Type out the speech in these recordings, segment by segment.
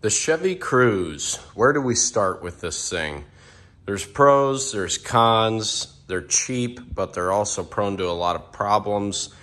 The Chevy Cruze. Where do we start with this thing? There's pros, there's cons. They're cheap, but they're also prone to a lot of problems.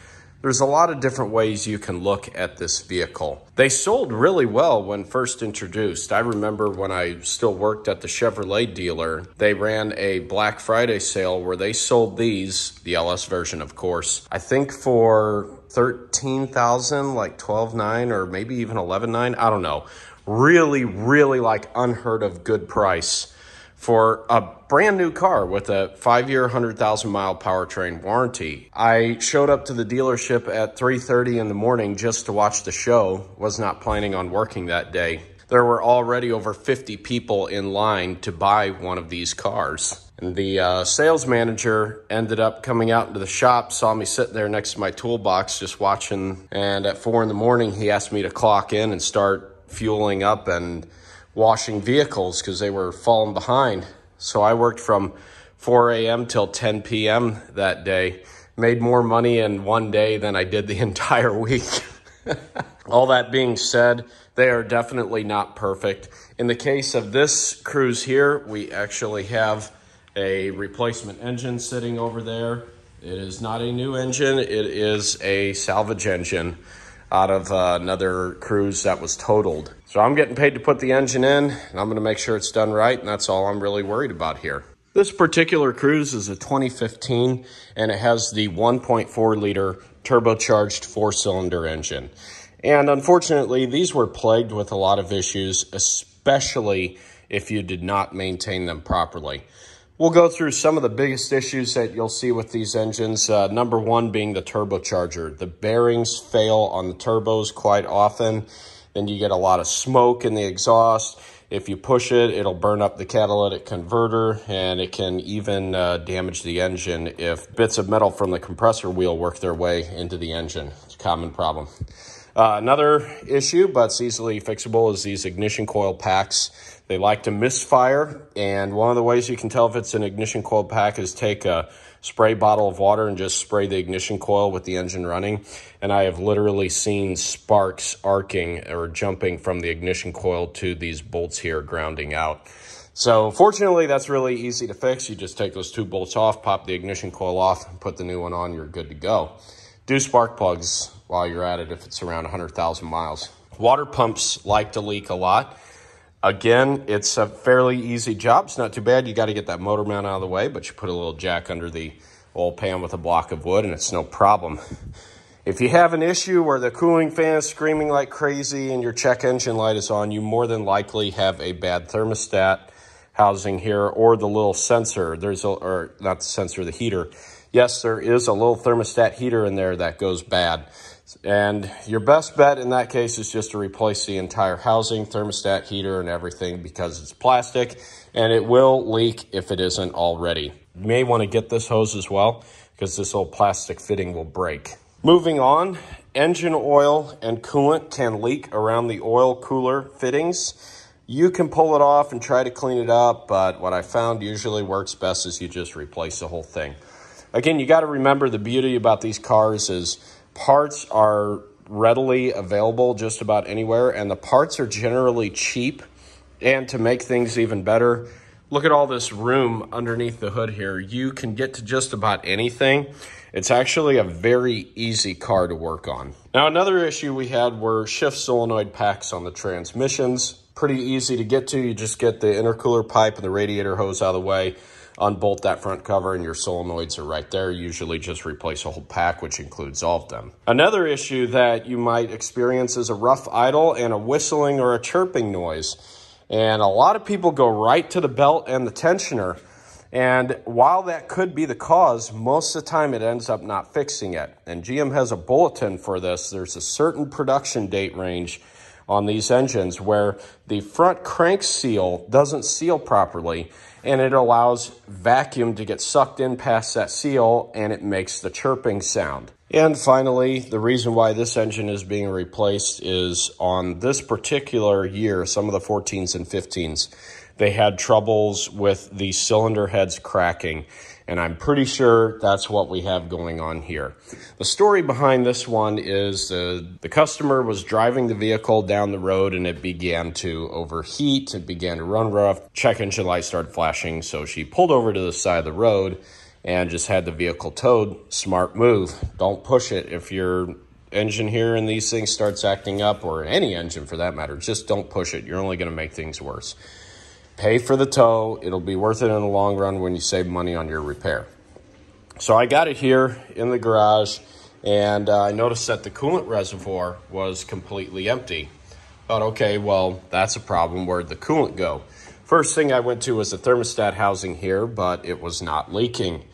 There's a lot of different ways you can look at this vehicle. They sold really well when first introduced. I remember when I still worked at the Chevrolet dealer, they ran a Black Friday sale where they sold these, the LS version of course, I think for $13,000, like $12,900 or maybe even $11,900, I don't know. Really like unheard of good price for a brand new car with a 5-year, 100,000 mile powertrain warranty. I showed up to the dealership at 3:30 in the morning just to watch the show. Was not planning on working that day. There were already over 50 people in line to buy one of these cars. And the sales manager ended up coming out into the shop, saw me sitting there next to my toolbox just watching. And at 4 in the morning, he asked me to clock in and start fueling up and washing vehicles because they were falling behind. So I worked from 4 a.m. till 10 p.m. that day. Made more money in one day than I did the entire week. All that being said, they are definitely not perfect. In the case of this Cruze here, we actually have a replacement engine sitting over there. It is not a new engine. It is a salvage engine out of another Cruze that was totaled. So I'm getting paid to put the engine in, and I'm gonna make sure it's done right, and that's all I'm really worried about here. This particular Cruze is a 2015, and it has the 1.4 liter turbocharged 4-cylinder engine. And unfortunately, these were plagued with a lot of issues, especially if you did not maintain them properly. We'll go through some of the biggest issues that you'll see with these engines. Number one being the turbocharger. The bearings fail on the turbos quite often. Then you get a lot of smoke in the exhaust. If you push it, it'll burn up the catalytic converter, and it can even damage the engine if bits of metal from the compressor wheel work their way into the engine. It's a common problem. Another issue, but it's easily fixable, is these ignition coil packs. They like to misfire, and one of the ways you can tell if it's an ignition coil pack is take a spray bottle of water and just spray the ignition coil with the engine running. And I have literally seen sparks arcing or jumping from the ignition coil to these bolts here grounding out. So fortunately, that's really easy to fix. You just take those 2 bolts off, pop the ignition coil off, and put the new one on, you're good to go. Do spark plugs while you're at it if it's around 100,000 miles. Water pumps like to leak a lot. Again, it's a fairly easy job. It's not too bad. You got to get that motor mount out of the way, but you put a little jack under the oil pan with a block of wood, and it's no problem. If you have an issue where the cooling fan is screaming like crazy and your check engine light is on, you more than likely have a bad thermostat housing here, or the little sensor. Or not the sensor, the heater. Yes, there is a little thermostat heater in there that goes bad. And your best bet in that case is just to replace the entire housing, thermostat, heater, and everything, because it's plastic and it will leak if it isn't already. You may want to get this hose as well, because this old plastic fitting will break. Moving on, engine oil and coolant can leak around the oil cooler fittings. You can pull it off and try to clean it up, but what I found usually works best is you just replace the whole thing. Again, you got to remember, the beauty about these cars is parts are readily available just about anywhere, and the parts are generally cheap. And to make things even better, look at all this room underneath the hood here. You can get to just about anything. It's actually a very easy car to work on. Now, another issue we had were shift solenoid packs on the transmissions. Pretty easy to get to. You just get the intercooler pipe and the radiator hose out of the way, unbolt that front cover, and your solenoids are right there. Usually just replace a whole pack, which includes all of them. Another issue that you might experience is a rough idle and a whistling or a chirping noise. And a lot of people go right to the belt and the tensioner. And while that could be the cause, most of the time it ends up not fixing it. And GM has a bulletin for this. There's a certain production date range on these engines where the front crank seal doesn't seal properly, and it allows vacuum to get sucked in past that seal, and it makes the chirping sound. And finally, the reason why this engine is being replaced is on this particular year, some of the 14s and 15s, they had troubles with the cylinder heads cracking. And I'm pretty sure that's what we have going on here. The story behind this one is the customer was driving the vehicle down the road and it began to overheat. It began to run rough. Check engine light started flashing. So she pulled over to the side of the road and just had the vehicle towed. Smart move. Don't push it. If your engine here and these things starts acting up, or any engine for that matter, just don't push it. You're only going to make things worse. Pay for the tow. It'll be worth it in the long run when you save money on your repair. So I got it here in the garage, and I noticed that the coolant reservoir was completely empty. Thought, okay, well, that's a problem. Where'd the coolant go? First thing I went to was the thermostat housing here, but it was not leaking.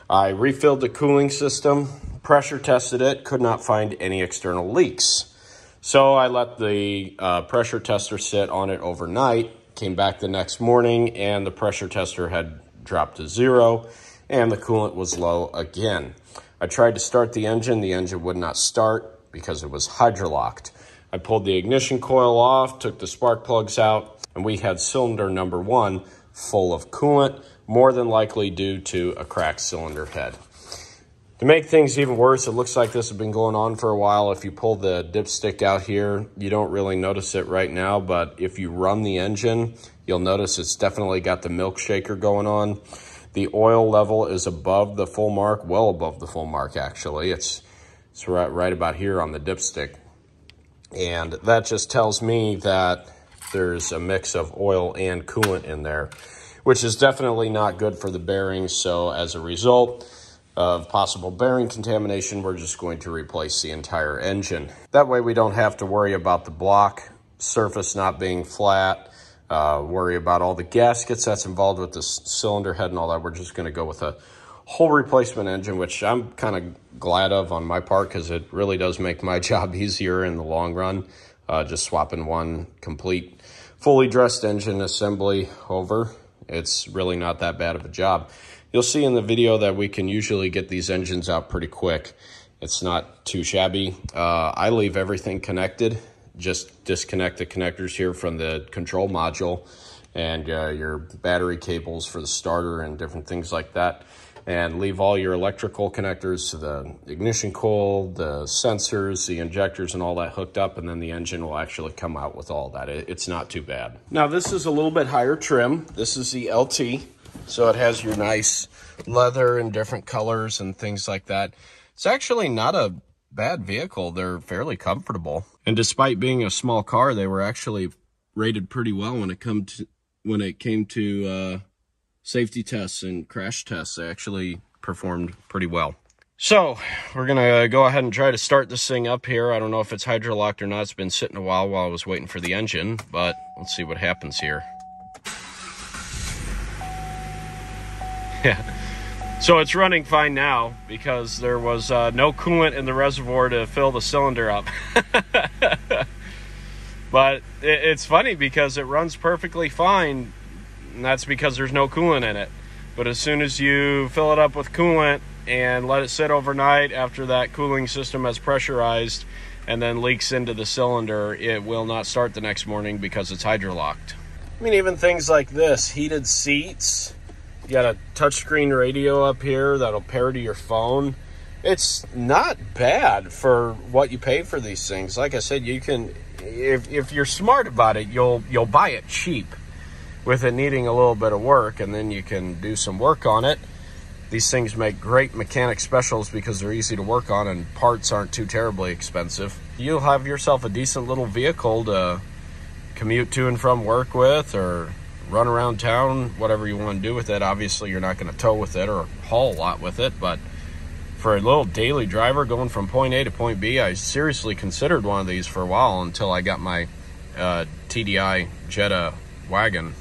I refilled the cooling system, pressure tested it, could not find any external leaks. So I let the pressure tester sit on it overnight, came back the next morning, and the pressure tester had dropped to 0, and the coolant was low again. I tried to start the engine would not start because it was hydrolocked. I pulled the ignition coil off, took the spark plugs out, and we had cylinder number 1 full of coolant, more than likely due to a cracked cylinder head. To make things even worse, it looks like this has been going on for a while. If you pull the dipstick out here, you don't really notice it right now, but if you run the engine, you'll notice it's definitely got the milk shaker going on. The oil level is above the full mark, well above the full mark actually. It's right about here on the dipstick. And that just tells me that there's a mix of oil and coolant in there, which is definitely not good for the bearings. So as a result of possible bearing contamination, we're just going to replace the entire engine. That way we don't have to worry about the block surface not being flat, worry about all the gaskets that's involved with the cylinder head and all that. We're just going to go with a whole replacement engine, which I'm kind of glad of on my part because it really does make my job easier in the long run. Just swapping one complete, fully dressed engine assembly over. It's really not that bad of a job. You'll see in the video that we can usually get these engines out pretty quick. It's not too shabby. I leave everything connected. Just disconnect the connectors here from the control module and your battery cables for the starter and different things like that. And leave all your electrical connectors to the ignition coil, the sensors, the injectors, and all that hooked up, and then the engine will actually come out with all that. It's not too bad. Now, this is a little bit higher trim. This is the LT, so it has your nice leather and different colors and things like that. It's actually not a bad vehicle. They're fairly comfortable. And despite being a small car, they were actually rated pretty well when it came to safety tests and crash tests. They actually performed pretty well. So we're gonna go ahead and try to start this thing up here. I don't know if it's hydrolocked or not. It's been sitting a while I was waiting for the engine, but let's see what happens here. Yeah, so it's running fine now because there was no coolant in the reservoir to fill the cylinder up. But it's funny because it runs perfectly fine, and that's because there's no coolant in it. But as soon as you fill it up with coolant and let it sit overnight after that cooling system has pressurized and then leaks into the cylinder, it will not start the next morning because it's hydrolocked. I mean, even things like this, heated seats, you got a touchscreen radio up here that'll pair to your phone. It's not bad for what you pay for these things. Like I said, you can, if you're smart about it, you'll buy it cheap, with it needing a little bit of work, and then you can do some work on it. These things make great mechanic specials because they're easy to work on and parts aren't too terribly expensive. You'll have yourself a decent little vehicle to commute to and from work with, or run around town, whatever you want to do with it. Obviously, you're not going to tow with it or haul a lot with it, but for a little daily driver going from point A to point B, I seriously considered one of these for a while until I got my TDI Jetta wagon.